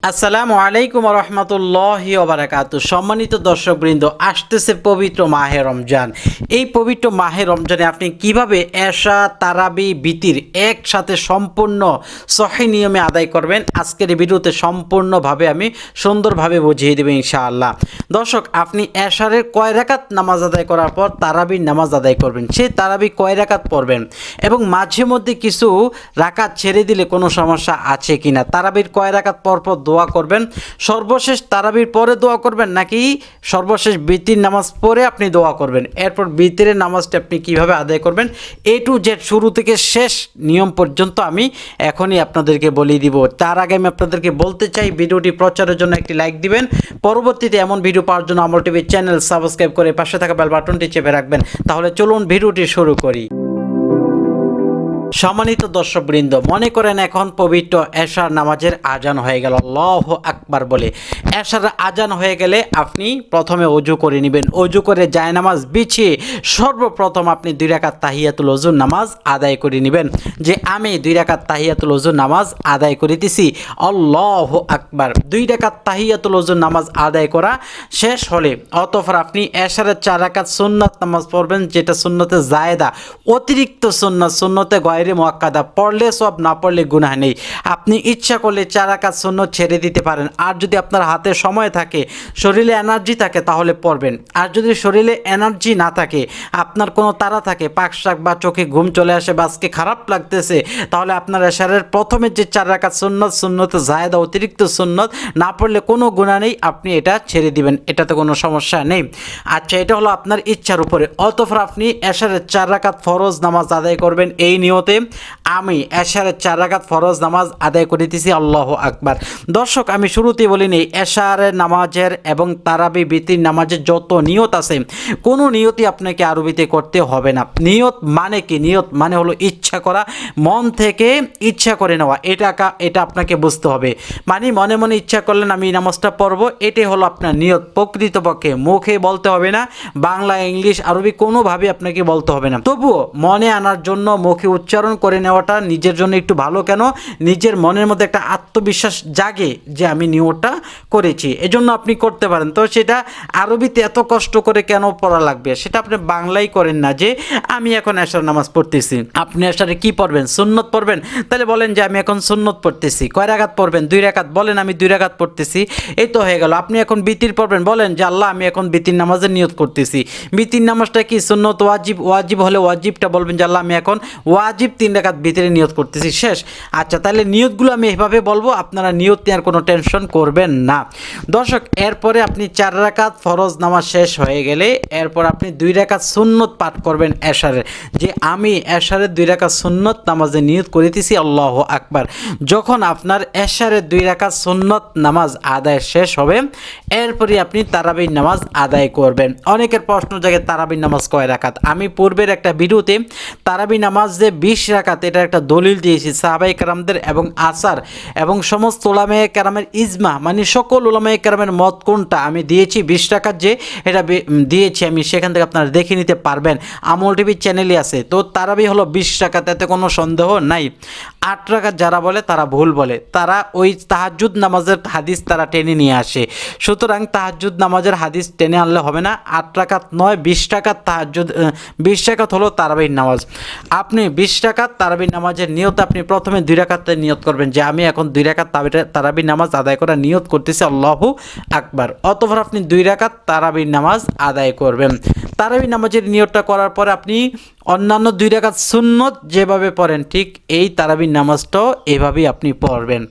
আসসালামু আলাইকুম রহমতুল্লাহি ওবারাকাতু। সম্মানিত দর্শকবৃন্দ, আসতেছে পবিত্র মাহে রমজান। এই পবিত্র মাহে রমজানে আপনি কিভাবে এশা তারাবি বিতির একসাথে সম্পূর্ণ সহি নিয়মে আদায় করবেন, আজকের এই ভিডিওতে সম্পূর্ণভাবে আমি সুন্দরভাবে বুঝিয়ে দেব ইনশাআল্লাহ। দর্শক, আপনি এশারের কয় রাকাত নামাজ আদায় করার পর তারাবির নামাজ আদায় করবেন, সেই তারাবি কয় রাকাত পড়বেন এবং মাঝে মধ্যে কিছু রাকাত ছেড়ে দিলে কোনো সমস্যা আছে কিনা, তারাবির কয় রাকাত পরপর দোয়া করবেন, সর্বশেষ তারাবির পরে দোয়া করবেন নাকি সর্বশেষ বিতির নামাজ পড়ে আপনি দোয়া করবেন, এরপর বিতিরের নামাজটা আপনি কিভাবে আদায় করবেন, এ টু জেড শুরু থেকে শেষ নিয়ম পর্যন্ত আমি এখনই আপনাদেরকে বলে দিব। তার আগে আমি আপনাদেরকে বলতে চাই, ভিডিওটি প্রচারের জন্য একটি লাইক দিবেন, পরবর্তীতে এমন ভিডিও পাওয়ার জন্য আমল টিভি চ্যানেল সাবস্ক্রাইব করে পাশে থাকা বেল বাটনটি চেপে রাখবেন। তাহলে চলুন ভিডিওটি শুরু করি। সম্মানিত দর্শকবৃন্দ, মনে করেন এখন পবিত্র এশার নামাজের আজান হয়ে গেল, আল্লাহু আকবার বলে এশার আজান হয়ে গেলে আপনি প্রথমে অজু করে নেবেন। অজু করে জায়নামাজ বিছিয়ে সর্বপ্রথম আপনি 2 রাকাত তাহিয়াতুল ওযুর নামাজ আদায় করে নেবেন, যে আমি 2 রাকাত তাহিয়াতুল ওযুর নামাজ আদায় করিতেছি, আল্লাহু আকবার। 2 রাকাত তাহিয়াতুল ওযুর নামাজ আদায় করা শেষ হলে অতঃপর আপনি এশারের 4 রাকাত সুন্নাত নামাজ পড়বেন, যেটা সুন্নতে জায়েদা, অতিরিক্ত সুন্নতে গয়রে মুআক্কাদা, পড়লে সব, না পড়লে গুনাহ নেই। আপনি ইচ্ছা করলে 4 রাকাত সুন্নত ছেড়ে দিতে পারেন, আর যদি আপনার হাতে সময় থাকে, শরীরে এনার্জি থাকে তাহলে পড়বেন। আর যদি শরীরে এনার্জি না থাকে, আপনার কোনো তাড়া থাকে, পাকশাক বা চোখে ঘুম চলে আসে বা আজকে খারাপ লাগতেছে, তাহলে আপনার এশারের প্রথমে যে 4 রাকাত সুন্নতে জায়েদা, অতিরিক্ত সুন্নত, না পড়লে কোনো গুনাহ নেই, আপনি এটা ছেড়ে দিবেন, এটাতে কোনো সমস্যা নেই। আচ্ছা, এটা হলো আপনার ইচ্ছার উপরে। অতঃপর আপনি এশারের 4 রাকাত ফরজ নামাজ আদায় করবেন এই নিয়তে, আমি এশারের 4 রাকাত ফরজ নামাজ আদায় করিতেছি, আল্লাহু আকবার। দর্শক, আমি শুরুতেই বলিনি, এশারের নামাজের এবং তারাবি বিতির নামাজের যত নিয়ত আছে, কোনো নিয়তই আপনাকে আরবিতে করতে হবে না। নিয়ত মানে কি? নিয়ত মানে হলো ইচ্ছা করা, মন থেকে ইচ্ছা করে নেওয়া, এটা আপনাকে বুঝতে হবে। মানে মনে মনে ইচ্ছা করলেন আমি এই নামাজটা পড়বো, এটাই হলো আপনার নিয়ত। প্রকৃতপক্ষে মুখে বলতে হবে না, বাংলা, ইংলিশ, আরবি কোনোভাবে আপনাকে বলতে হবে না। তবুও মনে আনার জন্য মুখে উচ্চারণ করে নেওয়াটা নিজের জন্য একটু ভালো। কেন? নিজের মনের মধ্যে একটা আত্মবিশ্বাস জাগে যে আমি নিয়তটা করেছি, এজন্য আপনি করতে পারেন। তো সেটা আরবিতে এত কষ্ট করে কেন পড়া লাগবে? সেটা আপনি বাংলায় করেন না, যে আমি এখন এশার নামাজ পড়তেছি। আপনি এশারে কি পড়বেন? সুন্নত পড়বেন, তাহলে বলেন যে আমি এখন সুন্নত পড়তেছি। কয় রাকাত পড়বেন? 2 রাকাত। বলেন আমি 2 রাকাত পড়তেছি, এই তো হয়ে গেল। আপনি এখন বিতির পড়বেন, বলেন যে আল্লাহ আমি এখন বিতির নামাজের নিয়ত করতেছি। বিতির নামাজটা কি? সুন্নত, ওয়াজিব। ওয়াজিব হলে ওয়াজিবটা বলবেন যে আল্লাহ আমি এখন ওয়াজিব 3 রাকাত ভিতরে নিয়ত করতেছি, শেষ। আচ্ছা, তাহলে নিয়তগুলো আমি এভাবে বলবো, আপনারা নিয়ত নেওয়ার কোনো টেনশন করবেন না। দর্শক, এরপরে আপনি 4 রাকাত ফরজ নামাজ শেষ হয়ে গেলে এরপর আপনি 2 রাকাত সুন্নত পাঠ করবেন এশারের, যে আমি এশারের 2 রাকাত সুন্নত নামাজে নিয়ত করিতেছি, আল্লাহু আকবার। যখন আপনার এশারের 2 রাকাত সুন্নত নামাজ আদায় শেষ হবে, এরপরই আপনি তারাবির নামাজ আদায় করবেন। অনেকের প্রশ্ন জাগে তারাবির নামাজ কয় রাকাত? আমি পূর্বের একটা ভিডিওতে তারাবি নামাজ যে 20 রাকাত, এটা একটা দলিল দিয়েছি সাহাবায়ে কেরামদের এবং আসার এবং সমস্ত উলামায়ে কেরামের ইজমা, মানে সকল উলামায়ে কেরামের মত কোনটা আমি দিয়েছি 20 রাকাত, যে এটা দিয়েছি আমি, সেখান থেকে আপনারা দেখে নিতে পারবেন, আমল টিভি চ্যানেলই আছে। তো তারাবি হলো 20 রাকাত, এতে কোনো সন্দেহ নাই। 8 রাকাত যারা বলে তারা ভুল বলে, তারা ওই তাহাজ্জুদ নামাজের হাদিস তারা টেনে নিয়ে আসে। সুতরাং তাহাজ্জুদ নামাজের হাদিস টেনে আনলে হবে না, 8 রাকাত নয় 20 রাকাত তাহাজ্জুদ, 20 রাকাত হলো তারাবির নামাজ। আপনি 20 রাকাত তারাবির নামাজের নিয়ত আপনি প্রথমে 2 রাকাতের নিয়ত করবেন, যে আমি এখন 2 রাকাত তারাবির নামাজ আদায় করার নিয়ত করতেছি, আল্লাহু আকবার। অতঃপর আপনি 2 রাকাত তারাবির নামাজ আদায় করবেন। তারাবির নামাজের নিয়তটা করার পর আপনি অন্যান্য 2 রাকাত সুন্নত যেভাবে পড়েন, ঠিক এই তারাবির নামাজটাও এভাবেই আপনি পড়বেন।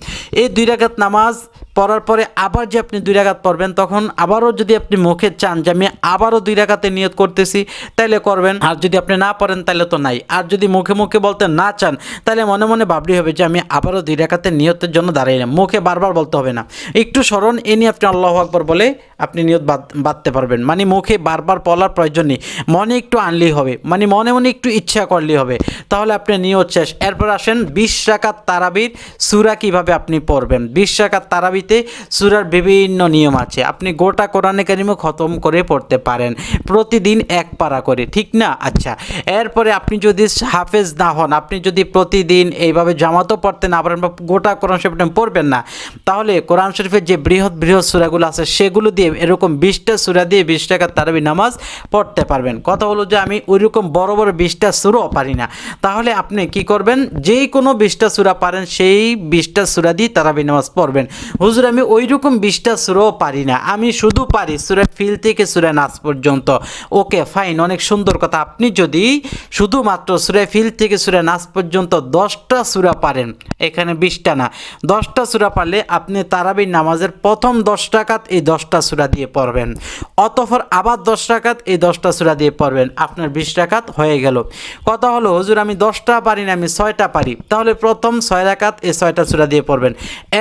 এই 2 রাকাত নামাজ পড়ার পরে আবার যে আপনি 2 রাকাত পড়বেন, তখন আবারও যদি আপনি মুখে চান যে আমি আবারও 2 রাকাতে নিয়ত করতেছি, তাইলে করবেন। আর যদি আপনি না পড়েন তাহলে তো নাই। আর যদি মুখে মুখে বলতে না চান, তাহলে মনে মনে ভাবলি হবে যে আমি আবারও 2 রাকাতের নিয়তের জন্য দাঁড়াইলাম। মুখে বারবার বলতে হবে না, একটু স্মরণ এনে আপনি আল্লাহু আকবার বলে আপনি নিয়ত বাঁধতে পারবেন। মানে মুখে বারবার বলার প্রয়োজন নেই, মনে একটু আনলেই হবে, মানে মনে মনে একটু ইচ্ছা করলেই হবে, তাহলে আপনি নিয়ত শেষ। এরপর আসেন 20 রাকাত তারাবির সূরা কিভাবে আপনি পড়বেন। 20 রাকাত তারাবির তারাবিতে সূরার বিভিন্ন নিয়ম আছে। আপনি গোটা কোরআনে কারিমও খতম করে পড়তে পারেন প্রতিদিন এক পারা করে, ঠিক না? আচ্ছা, এরপরে আপনি যদি হাফেজ না হন, আপনি যদি প্রতিদিন এইভাবে জামাতও পড়তে না পারেন বা গোটা কোরআন শরীফ পড়বেন না, তাহলে কোরআন শরীফের যে বৃহৎ বৃহৎ সূরাগুলো আছে সেগুলো দিয়ে এরকম 20টা সূরা দিয়ে 20 টাকার তারাবি নামাজ পড়তে পারবেন। কথা হলো যে আমি ওইরকম বড় বড় 20টা সূরাও পারি না, তাহলে আপনি কি করবেন, যেই কোনো 20টা সূরা পারেন সেই 20টা সূরা দিয়ে তারাবি নামাজ পড়বেন। হুজুর আমি ওইরকম 20টা সূরাও পারি না, আমি শুধু পারি সূরা ফিল থেকে সূরা নাস পর্যন্ত। ওকে ফাইন, অনেক সুন্দর কথা। আপনি যদি শুধুমাত্র সূরা ফিল থেকে সূরা নাস পর্যন্ত 10টা সূরা পারেন, এখানে 20টা না, 10টা সূরা পারলে আপনি তারাবি নামাজের প্রথম 10 রাকাত এই 10টা সূরা দিয়ে পড়বেন, অতঃপর আবার 10 রাকাত এই 10টা সূরা দিয়ে পড়বেন, আপনার 20 রাকাত হয়ে গেল। কথা হলো হুজুর আমি 10টা পারি না, আমি 6টা পারি, তাহলে প্রথম 6 রাকাত এই 6টা সূরা দিয়ে পড়বেন,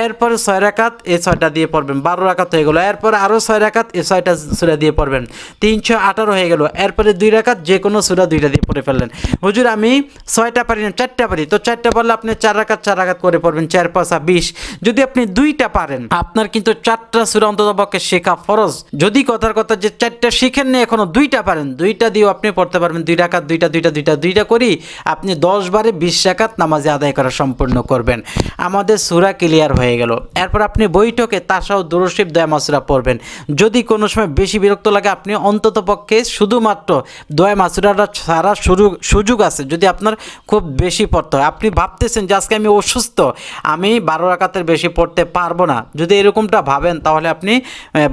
এরপরে 6 রাকাত এই 6টা দিয়ে পড়বেন, 12 রাকাত হয়ে গেল। এরপরে আরও 6 রাকাত এই 6টা সূরা দিয়ে পড়বেন, 318 হয়ে গেল। এরপরে 2 রাকাত যে কোনো সূরা 2টা দিয়ে পড়ে ফেললেন। হুজুর আমি 6টা পারি না, 4টা পারি, তো 4টা পারলে আপনি 4 রাকাত করে পড়বেন, 4 5 20। যদি আপনি 2টা পারেন, আপনার কিন্তু 4টা সূরা অন্ততপক্ষে শেখা ফরজ। যদি কথার কথা যে 4টা শিখেন না এখনো 2টা পারেন, 2টা দিয়েও আপনি পড়তে পারবেন। 2 রাকাত 2টা করি আপনি 10 বারে 20 রাকাত নামাজে আদায় করা সম্পূর্ণ করবেন। আমাদের সূরা ক্লিয়ার হয়ে গেল। এরপর আপনি বৈঠকে তাশাহুদ দুরূদ শরীফ দোয়া মাসুরা পড়বেন। যদি কোনো সময় বেশি বিরক্ত লাগে আপনি অন্ততপক্ষে শুধুমাত্র দোয়া মাসুরাটা ছাড়া সুযোগ আছে, যদি আপনার খুব বেশি পড়তে হয়, আপনি ভাবতেছেন যে আজকে আমি অসুস্থ, আমি 12 রাকাতের বেশি পড়তে পারবো না, যদি এরকমটা ভাবেন তাহলে আপনি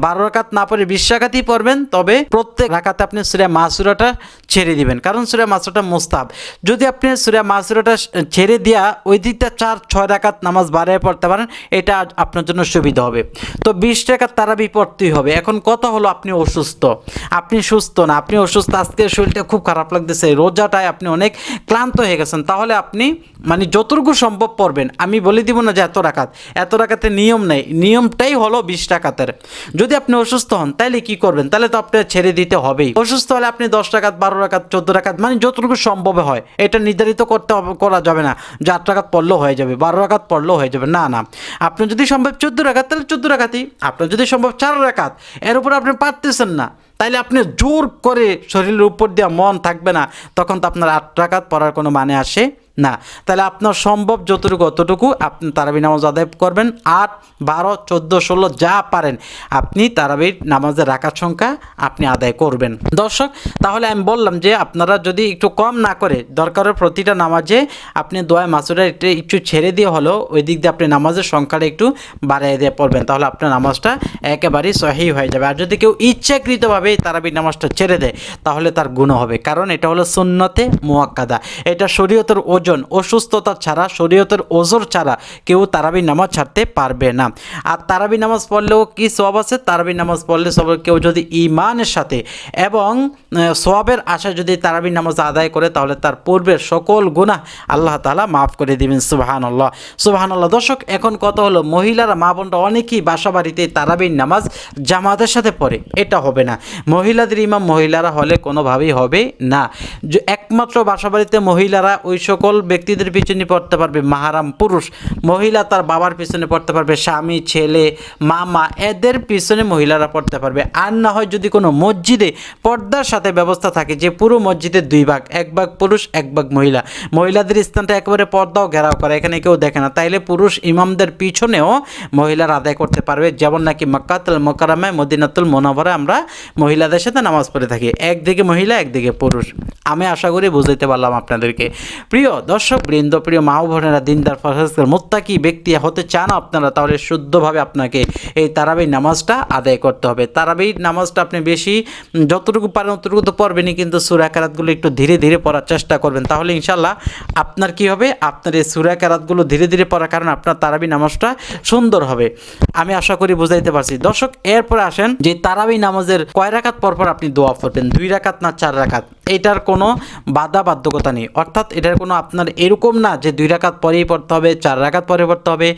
12 রাকাত না পড়ে 20 রাকাতই পড়বেন, তবে প্রত্যেক রাকাতে আপনি সূরা মাসুরাটা ছেড়ে দিবেন, কারণ সূরা মাসুরাটা মুস্তাহাব। যদি আপনি সূরা মাসুরাটা ছেড়ে দিয়া ওই দিকটা 4-6 রাকাত নামাজ বাড়ায় পড়তে পারেন, এটা আপনার জন্য সুবিধা হবে। তো 20 রাকাত তারাবি পড়তেই হবে। এখন কথা হলো আপনি অসুস্থ, আপনি সুস্থ না, আপনি অসুস্থ, আজকে শরীরটা খুব খারাপ লাগতেছে, রোজাটায় আপনি অনেক ক্লান্ত হয়ে গেছেন, তাহলে আপনি মানে যতটুকু সম্ভব পড়বেন। আমি বলে দিব না যে এত রাকাতের নিয়ম নেই, নিয়মটাই হলো 20 রাকাতের। যদি আপনি অসুস্থ হন তাহলে কি করবেন, তাহলে তো আপনার ছেড়ে দিতে হবেই। অসুস্থ হলে আপনি 10 রাকাত 12 রাকাত 14 রাকাত মানে যতটুকু সম্ভব হয়, এটা নির্ধারিত করা যাবে না যে 8 রাকাত পড়লেও হয়ে যাবে, 12 রাকাত পড়লেও হয়ে যাবে, না। আপনার যদি সম্ভব 14 রাকাত তাহলে 14 রাকাতই, আপনার যদি সম্ভব 4 রাকাত, এর উপর আপনি পারতেছেন না, তাইলে আপনি জোর করে শরীরের উপর দিয়ে মন থাকবে না, তখন তো আপনার 8 রাকাত পড়ার কোনো মানে আসে না। তাহলে আপনার সম্ভব যতটুকু অতটুকু আপনি তারাবি নামাজ আদায় করবেন। 8, 12, 14, 16 যা পারেন আপনি তারাবির নামাজের রাকাত সংখ্যা আপনি আদায় করবেন। দর্শক, তাহলে আমি বললাম যে আপনারা যদি একটু কম না করে দরকারের প্রতিটা নামাজে আপনি দোয়া মাসুরা একটু ছেড়ে দিয়ে হলো ওই দিক দিয়ে আপনি নামাজের সংখ্যাটা একটু বাড়িয়ে দিয়ে পড়বেন, তাহলে আপনার নামাজটা একেবারেই সহিহ হয়ে যাবে। আর যদি কেউ ইচ্ছাকৃতভাবে তারাবির নামাজটা ছেড়ে দেয় তাহলে তার গুনাহ হবে, কারণ এটা হলো সুন্নতে মুআক্কাদা, এটা শরীয়তের অসুস্থতা ছাড়া, শরীয়তের ওজর ছাড়া কেউ তারাবি নামাজ ছাড়তে পারবে না। আর তারাবি নামাজ পড়লেও কি সওয়াব আছে, তারাবি নামাজ পড়লে সব কেউ যদি ঈমানের সাথে এবং সওয়াবের আশায় যদি তারাবি নামাজ আদায় করে তাহলে তার পূর্বের সকল গুনাহ আল্লাহ তাআলা মাফ করে দিবেন। সুবহানাল্লাহ, সুবহানাল্লাহ। দর্শক, এখন কথা হলো মহিলারা, মা বোনরা অনেকেই বাসা বাড়িতে তারাবির নামাজ জামাতের সাথে পড়ে, এটা হবে না। মহিলাদের ইমাম মহিলারা হলে কোনোভাবেই হবে না। একমাত্র বাসা বাড়িতে মহিলারা ওই সকল ব্যক্তিদের পিছনে পড়তে পারবে মাহারাম পুরুষ, মহিলা তার বাবার পিছনে পড়তে পারবে, স্বামী, ছেলে, মামা, এদের পিছনে মহিলারা পড়তে পারবে। আর না হয় যদি কোনো মসজিদে পর্দার সাথে ব্যবস্থা থাকে যে পুরো মসজিদের 2 ভাগ, 1 ভাগ পুরুষ 1 ভাগ মহিলা, মহিলাদের স্থানটা একেবারে পর্দাও ঘেরাও করা, এখানে কেউ দেখে না, তাইলে পুরুষ ইমামদের পিছনেও মহিলারা আদায় করতে পারবে। যেমন নাকি মক্কাতুল মুকাররমায়, মদিনাতুল মুনাওয়ারায় আমরা মহিলাদের সাথে নামাজ পড়ে থাকি, একদিকে মহিলা একদিকে পুরুষ। আমি আশা করি বুঝাইতে পারলাম আপনাদেরকে। প্রিয় দর্শক বৃন্দ, প্রিয় মা বোনেরা, দিনদার ফরহেজগার মুত্তাকি ব্যক্তি হতে চান আপনারা, তাহলে শুদ্ধভাবে আপনাকে এই তারাবির নামাজটা আদায় করতে হবে। তারাবির নামাজটা আপনি বেশি যতটুকু পারেন ততটুকু তো পড়বেনই, কিন্তু সূরা কেরাতগুলো একটু ধীরে ধীরে পড়ার চেষ্টা করবেন, তাহলে ইনশাল্লাহ আপনার কি হবে, আপনার এই সূরা কেরাতগুলো ধীরে ধীরে পড়ার কারণে আপনার তারাবি নামাজটা সুন্দর হবে। আমি আশা করি বুঝাইতে পারছি। দর্শক, এরপরে আসেন যে তারাবি নামাজের কয় রাকাত পরপর আপনি দোয়া পড়বেন, 2 রাকাত না 4 রাকাত, এটার কোনো বাধ্যকতা নেই। অর্থাৎ এটার কোনো আপনার এরকম না যে 2 রাকাত পরেই পড়তে হবে, 4 রাকাত পরে পড়তে হবে।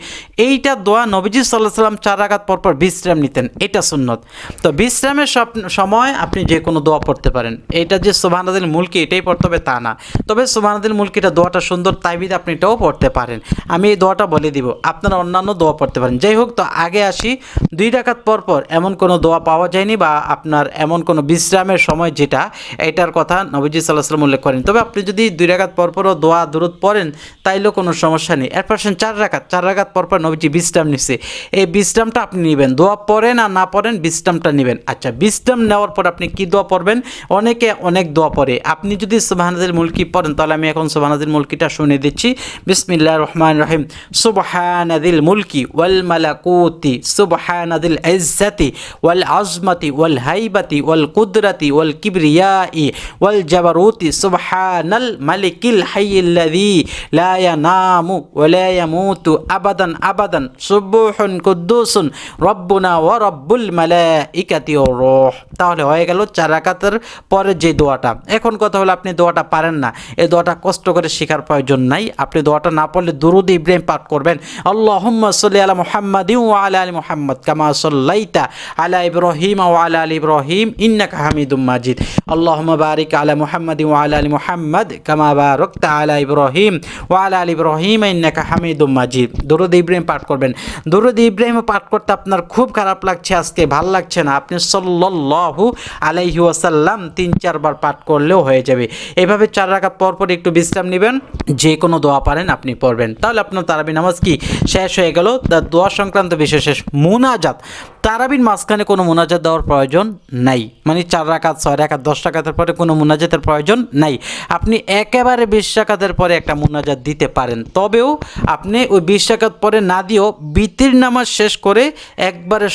এইটা দোয়া নবীজি সাল্লাল্লাহু আলাইহি ওয়াসাল্লাম 4 রাকাত পরপর বিশ্রাম নিতেন, এটা সুন্নত। তো বিশ্রামের সময় আপনি যে কোনো দোয়া পড়তে পারেন। এইটা যে সুবহানাল মুলকি এটাই পড়তে হবে তা না, তবে সুবহানাল মুলকিটা দোয়াটা সুন্দর, তাই বিধে আপনি এটাও পড়তে পারেন। আমি এই দোয়াটা বলে দিব, আপনারা অন্যান্য দোয়া পড়তে পারেন। যাই হোক, তো আগে আসি, 2 রাকাত পরপর এমন কোনো দোয়া পাওয়া যায়নি, বা আপনার এমন কোনো বিশ্রামের সময় যেটা, এটার কথা নবীজি সাল্লাল্লাহু আলাইহি ওয়াসাল্লাম উল্লেখ করেন। তবে আপনি যদি 2 রাকাত পরপরও দোয়া দুরূদ পড়েন তাইলেও কোনো সমস্যা নেই। এরপর 4 রাকাত পরপর নবীজি বিশ্রাম নিছে, এই বিশ্রামটা আপনি নেবেন, দোয়া পড়েন আর না পড়েন বিশ্রামটা নেবেন। আচ্ছা, বিশ্রাম নেওয়ার পর আপনি কি দোয়া পড়বেন? অনেকে অনেক দোয়া পড়ে। আপনি যদি সুবহানাল মুলকি পড়েন, তাহলে আমি এখন সুবহানাল মুলকিটা শুনে দিচ্ছি। বিসমিল্লাহির রহমানির রহিম। সুবহানাল মুলকি ওয়াল মালাকুতি সুবহানাল ইজ্জাতি ওয়াল আজমাতি ওয়াল হাইবাতি ওয়াল কুদরাতি ওয়াল কিবরিয়াই ওয়াল জাবারুতি সুবহানাল মালিকিল হাইয়িল্লাযী লা ইয়ানামু ওয়া লা ইয়ামুতু আবাদান আবাদান সুবহুন কুদ্দুসুন রব্বুনা ওয়া রব্বুল মালাইকাতি ওয়ার রূহ। তাহলে হয়ে গেল 4 রাকাতের পরে যে দোয়াটা। এখন কথা হলো, আপনি দোয়াটা পারেন না, এই দোয়াটা কষ্ট করে শেখার প্রয়োজন নাই। আপনি দোয়াটা না পড়লে দুরূদ ইব্রাহিম পাঠ করবেন। আল্লাহুম্মা সাল্লি আলা মুহাম্মাদিন ওয়া আলা আলি মুহাম্মাদ কামা সাল্লাইতা আলা ইব্রাহিম ওয়া আলা আলি ইব্রাহিম ইন্নাকা হামিদুম মাজিদ। আল্লাহুম্মা বারিক আলা মুহাম্মাদিন ওয়া আলা আলি মুহাম্মাদ কামা বারাকতা আলা ইব্রাহিম ওয়া আলা আলি ইব্রাহিম ইন্নাকা হামিদুম মাজিদ। দুরূদ ইব্রাহিম পাঠ করবেন। দুরূদ ইব্রাহিম পাঠ করতে আপনার খুব খারাপ লাগছে, আজকে ভালো লাগছে না, আপনি সাল্লাল্লাহু আলাইহি ওয়াসাল্লাম 3-4 বার পাঠ করলেও হয়ে যাবে। এইভাবে 4 রাকাত পর পর একটু বিশ্রাম নেবেন, যে কোনো দোয়া পারেন আপনি পড়বেন, তাহলে আপনার তারাবি নামাজ কি শেষ হয়ে গেল। দোয়া সংক্রান্ত বিষয় শেষ। মুনাজাত, তারাবির মাঝখানে কোনো মুনাজাত দেওয়ার প্রয়োজন নাই, মানে 4 রাকাত 6 রাকাত 10 রাকাতের পরে কোনো মুনাজাতের প্রয়োজন নাই। আপনি একেবারে 20 রাকাতের পরে একটা মুনাজাত দিতে পারেন, তবেও আপনি ওই 20 রাকাত পরে না দিয়েও বিতির নামাজ শেষ করে একবারে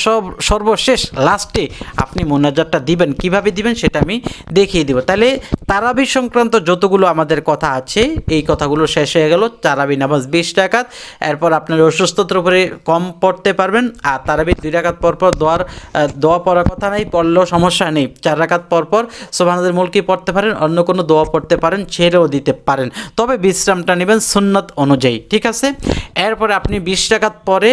সর্বশেষ লাস্টে আপনি মুনাজাতটা দিবেন। কিভাবে দিবেন সেটা আমি দেখিয়ে দিব। তাহলে তারাবি সংক্রান্ত যতগুলো আমাদের কথা আছে, এই কথাগুলো শেষ হয়ে গেল। তারাবি নামাজ 20 রাকাত, এরপর আপনার অসুস্থতার উপরে কম পড়তে পারবেন। আর তারাবি 2 রাকাত পরপর দোয়া পড়ার কথা নেই, পড়লেও সমস্যা নেই। 4 রাকাত পরপর সুবহানাল মুলকি পড়তে পারেন, অন্য কোনো দোয়া পড়তে পারেন, ছেড়েও দিতে পারেন, তবে বিশ্রামটা নেবেন সুন্নত অনুযায়ী, ঠিক আছে। এরপরে আপনি 20 রাকাত পরে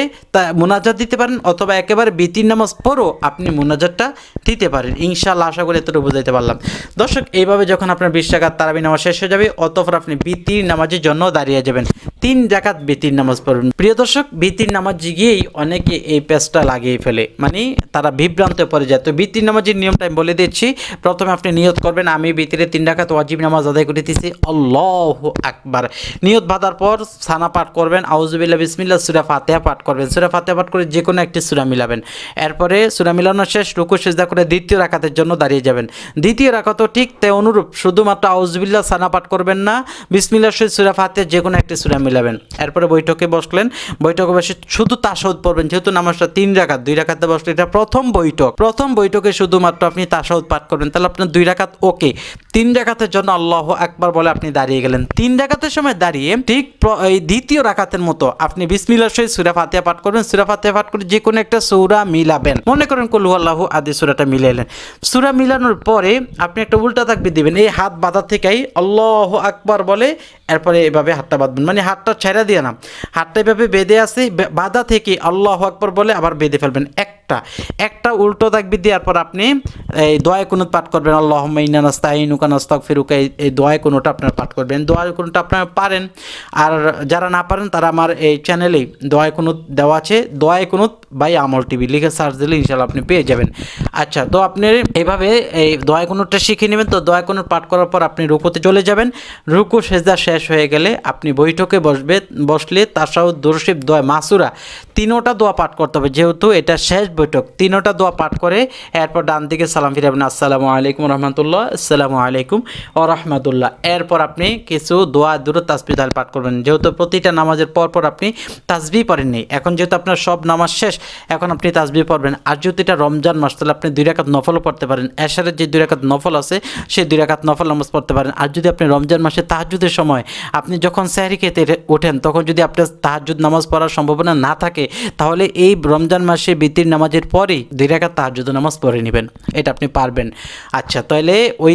মুনাজাত দিতে পারেন, অথবা একেবারে বিতির নামাজ পড়ো আপনি মুনাজাতটা দিতে পারেন। ইনশাআল্লাহ আশা করি এতটুকু বুঝাইতে পারলাম। দর্শক, এইভাবে যখন আপনার 20 রাকাত তারাবি নামাজ শেষ হয়ে যাবে, অতঃপর আপনি বিতির নামাজের জন্য দাঁড়িয়ে যাবেন, 3 রাকাত বিতির নামাজ পড়বেন। প্রিয় দর্শক, বিতির নামাজ গিয়েই অনেকে এই পেজটা লাগিয়ে ফেলে, মানে তারা বিভ্রান্তে পড়ে যায়। তো বিতির নামাজের নিয়মটা আমি বলে দিচ্ছি। প্রথমে আপনি নিয়ত করবেন, আমি বিতিরে 3 রাকাত ওয়াজিব নামাজ আদায় করে দিচ্ছি, আল্লাহু আকবার। নিয়ত বাঁধার পর সানা পাঠ করবেন, আউযুবিল্লাহ বিসমিল্লাহ, সূরা ফাতিহা পাঠ করবেন। সূরা ফাতিহা পাঠ করে যে কোনো একটি সূরা মিলাবেন। এরপরে সূরা মিলানোর শেষ রুকু সিজদা করে দ্বিতীয় রাকাতের জন্য দাঁড়িয়ে যাবেন। দ্বিতীয় রাকাতও ঠিক তাই অনুরূপ, শুধুমাত্র আউযুবিল্লাহ সানা পাঠ করবেন না, বিসমিল্লাহ সহিত সূরা ফাতিহা যে কোনো একটি সূরা মিলাবেন। এরপরে বৈঠকে বসলেন, বৈঠকে বসে শুধু তাশাহুদ পড়বেন, যেহেতু নামাজটা 3 রাকাত, 2 রাকাতে বসলে এটা প্রথম বৈঠক, প্রথম বৈঠকে শুধুমাত্র আপনি তাশাহুদ পাঠ করবেন, তাহলে আপনার 2 রাকাত ওকে। 3 রাকাতের জন্য আল্লাহু আকবার বলে আপনি দাঁড়িয়ে গেলেন। 3 রাকাতের সময় দাঁড়িয়ে ঠিক এই দ্বিতীয় রাকাতের মতো আপনি বিসমিল্লাহ সহিত সূরা ফাতিহা পাঠ করবেন। সূরা ফাতিহা পাঠ করে যে কোনো একটা সূরা মিলাবেন, মনে করেন কুল হুয়াল্লাহু আদি সূরাটা মিলাইলেন। সূরা মিলানোর পরে আপনি একটা উল্টা তাকবীর দিবেন, এই হাত বাঁধা থেকেই আল্লাহু আকবার বলে এরপরে এভাবে হাতটা বাঁধবেন, মানে হাতটা ছেড়ে দিয়ে না, হাতটা এভাবে বেঁধে আছে, বাঁধা থেকে আল্লাহু আকবার বলে আবার বেঁধে ফেলবেন। একটা উল্টো তাকবীর দেওয়ার পর আপনি এই দোয়া কুনুত পাঠ করবেন, আল্লাহুম্মা ইন্না নাস্তাইনুকা নাস্তাগফিরুকা, এই দোয়া কুনুতটা আপনারা পাঠ করবেন। দোয়া কুনুতটা আপনারা পারেন, আর যারা না পারেন তারা আমার এই চ্যানেলেই দোয়া কুনুত দেওয়া আছে, দোয়া কুনুত বাই আমল টিভি লিখে সার্চ দিলে ইনশাআল্লাহ আপনি পেয়ে যাবেন। আচ্ছা, তো আপনি এইভাবে এই দোয়া কুনুতটা শিখে নেবেন। তো দোয়া কুনুত পাঠ করার পর আপনি রুকুতে চলে যাবেন। রুকু সিজদা শেষ হয়ে গেলে আপনি বৈঠকে বসলে তাশাহুদ, দুরূদ শরীফ, দোয়া মাসুরা 3টা দোয়া পাঠ করতে হবে, যেহেতু এটা শেষ বৈঠক। 3টা দোয়া পাঠ করে এরপর ডান দিকে সালাম ফিরাবেন, আসসালামু আলাইকুম রহমতুল্লাহ, আসসালামু আলাইকুম ও রহমতুল্লাহ। এরপর আপনি কিছু দোয়া দুরূদ তাসবিহ তাহলে পাঠ করবেন, যেহেতু প্রতিটা নামাজের পর আপনি তাসবিহ পড়েননি, এখন যেহেতু আপনার সব নামাজ শেষ, এখন আপনি তাসবিহ পড়বেন। আর যদি এটা রমজান মাস, তাহলে আপনি 2 রাকাত নফলও পড়তে পারেন। এশারের যে 2 রাকাত নফল আছে, সেই 2 রাকাত নফল নামাজ পড়তে পারেন। আর যদি আপনি রমজান মাসে তাহাজ্জুদের সময় আপনি যখন সেহরি খেতে ওঠেন, তখন যদি আপনার তাহাজ্জুদ নামাজ পড়ার সম্ভাবনা না থাকে, তাহলে এই রমজান মাসে বিতির নামাজ নামাজের পরে 2 রাকাত তাহাজ্জুদ নামাজ পড়ে নেবেন, এটা আপনি পারবেন। আচ্ছা, তাহলে ওই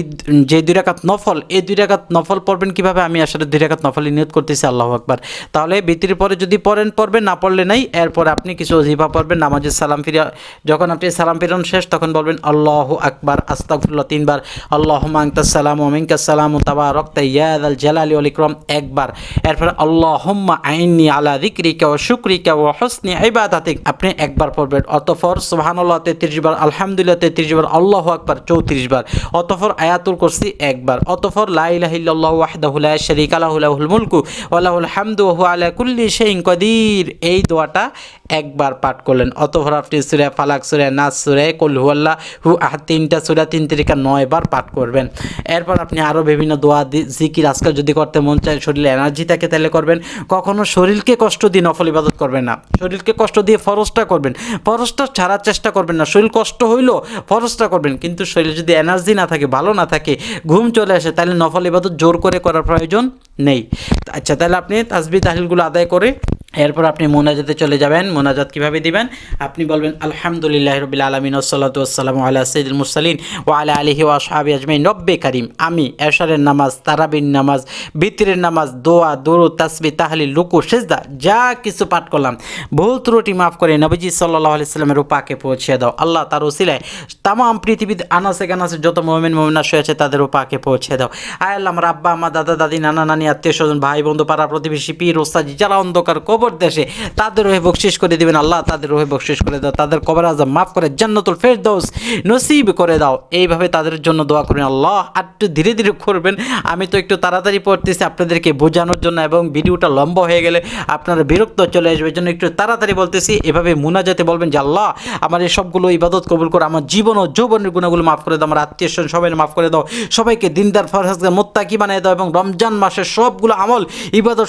যে 2 রাকাত নফল, এই 2 রাকাত নফল পড়বেন কিভাবে? আমি আসলে 2 রাকাত নফলই নিয়ত করতেছি, আল্লাহু আকবার। তাহলে ভিতরের পরে যদি পড়বেন, না পড়লে নাই। এরপর আপনি কিছু ওজিফা পড়বেন, নামাজের সালাম ফিরা, যখন আপনি সালাম ফিরান শেষ তখন বলবেন আল্লাহু আকবার, আস্তাগফিরুল্লাহ 3 বার, আল্লাহুম্মা আনতাস সালামু ওয়া মিনকাস সালামু তাবারাকতা ইয়া যাল জালালি ওয়াল ইকরাম 1 বার। এরপর আল্লাহুম্মা আইন্নি আলা যিকরিকা ওয়া শুকরিকা ওয়া হুসনি ইবাদাতিক আপনি 1 বার পড়বেন। অতঃপর সুবহানাল্লাহ 33 বার, আলহামদুলিল্লাহ 33 বার, আল্লাহু আকবার 34 বার। অতঃপর আয়াতুল কুরসি 1 বার। অতঃপর লা ইলাহা ইল্লাল্লাহু ওয়াহদাহু লা শারীকা লাহু লাহুল মুলকু ওয়া লাহুল হামদু ওয়া হুয়া আলা কুল্লি শাইইন কাদির, এই দোয়াটা 1 বার পাঠ করলেন। অতঃপর আপনি সূরা ফালাক, সূরা নাস, সূরা কুল হুয়াল্লাহু আহাদ 3টা সূরা 3 তিরিকা 9 বার পাঠ করবেন। এরপর আপনি আরও বিভিন্ন দোয়া, জিকির, আজকাল যদি করতে মন চায়, শরীরে এনার্জি থাকে তাহলে করবেন। কখনো শরীরকে কষ্ট দিয়ে নফল ইবাদত করবেন না, শরীরকে কষ্ট দিয়ে ফরজটা করবেন, ফরজটা ছাড়ার চেষ্টা করবেন না। শরীর কষ্ট হইলো ফরজটা করবেন, কিন্তু শরীরে যদি এনার্জি না থাকে, ভালো না থাকে, ঘুম চলে আসে, তাহলে নফল ইবাদত জোর করে করার প্রয়োজন নেই। আচ্ছা, তাহলে আপনি তাসবিহ তাহলিলগুলো আদায় করে এরপর আপনি মোনাজাতে চলে যাবেন। মোনাজাত কিভাবে দিবেন? আপনি বলবেন আলহামদুলিল্লাহি রাব্বিল আলামিন ওয়াসসালাতু ওয়াসসালামু আলা সাইয়্যিদিল মুরসালিন ওয়া আলা আলিহি ওয়া আসহাবিহি আজমাইন। রব্বে কারীম, আমি এশারের নামাজ, তারাবির নামাজ, বিতরের নামাজ, দোয়া, দুরূদ, তাসবিহ, তাহলিল, রুকু, সিজদা যা কিছু পাঠ করলাম, ভুল ত্রুটি মাফ করে নবীজি সাল্লাল্লাহু আলাইহি সাল্লামের পাকে পৌঁছে দাও। আল্লাহ তার ওসিলায় তামাম পৃথিবীতে আনাসে গানাসে যত মুমিন মুমিনা শুয়ে তাদের পাকে পৌঁছে দাও। আয় আল্লাহ, আমার আব্বা, আমার দাদা দাদি, নানা নানি, আত্মীয় স্বজন, ভাই বন্ধু, পাড়া প্রতিবেশী, পীর ওস্তাদ যারা অন্ধকার কবর দেশে, তাদের রহে বকশিশ করে দিবেন। আল্লাহ তাদের রহে বকশিশ করে দাও, তাদের কবর আযাব মাফ করে জান্নাতুল ফেরদাউস নসিব করে দাও। এইভাবে তাদের জন্য দোয়া করবেন। আল্লাহ একটু ধীরে ধীরে করবেন, আমি তো একটু তাড়াতাড়ি পড়তেছি আপনাদেরকে বোঝানোর জন্য, এবং ভিডিওটা লম্বা হয়ে গেলে আপনারা বিরক্ত চলে আসবে, জন্য একটু তাড়াতাড়ি বলতেছি। এভাবে মুনাজাতে বলবেন যে আল্লাহ আমার এই সবগুলো ইবাদত কবুল করে, আমার জীবন ও যৌবনের গুণাগুলো মাফ করে দাও, আমার আত্মীয় স্বজন সবাই মাফ করে দাও, সবাইকে দিনদার ফরহাজগার মুত্তাকি বানিয়ে দাও, এবং রমজান মাসের সবগুলো আমল ইবাদত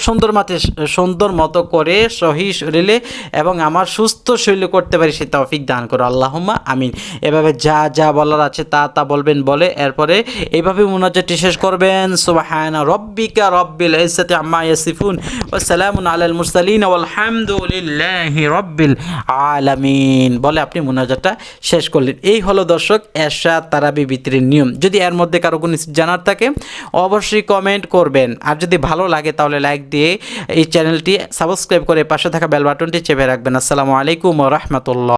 সুন্দর মতো করে সহি শরীরে এবং আমার সুস্থ শরীরে করতে পারি সে তৌফিক দান করো, আল্লাহুম্মা আমিন। এভাবে যা যা বলার আছে তা বলবেন, বলে এরপরে এইভাবে মুনাজাতটি শেষ করবেন। সুবহানা রাব্বিকা রাব্বিল ইজ্জাতি আম্মা ইয়াসিফুন ওয়া সালামুন আলাল মুরসালিন ওয়াল হামদুলিল্লাহি রাব্বিল আলামিন বলে আপনি মুনাজাতটা শেষ করলেন। এই হলো দর্শক এশা তারাবি বিতরের নিয়ম। যদি এর মধ্যে কারো কোনো জানার থাকে অবশ্যই কমেন্ট করবেন, আর যদি ভালো লাগে তাহলে লাইক দিয়ে এই চ্যানেলটি সাবস্ক্রাইব করে পাশে থাকা বেল বাটনটি চেপে রাখবেন। আসসালামু আলাইকুম ওয়া রাহমাতুল্লাহ।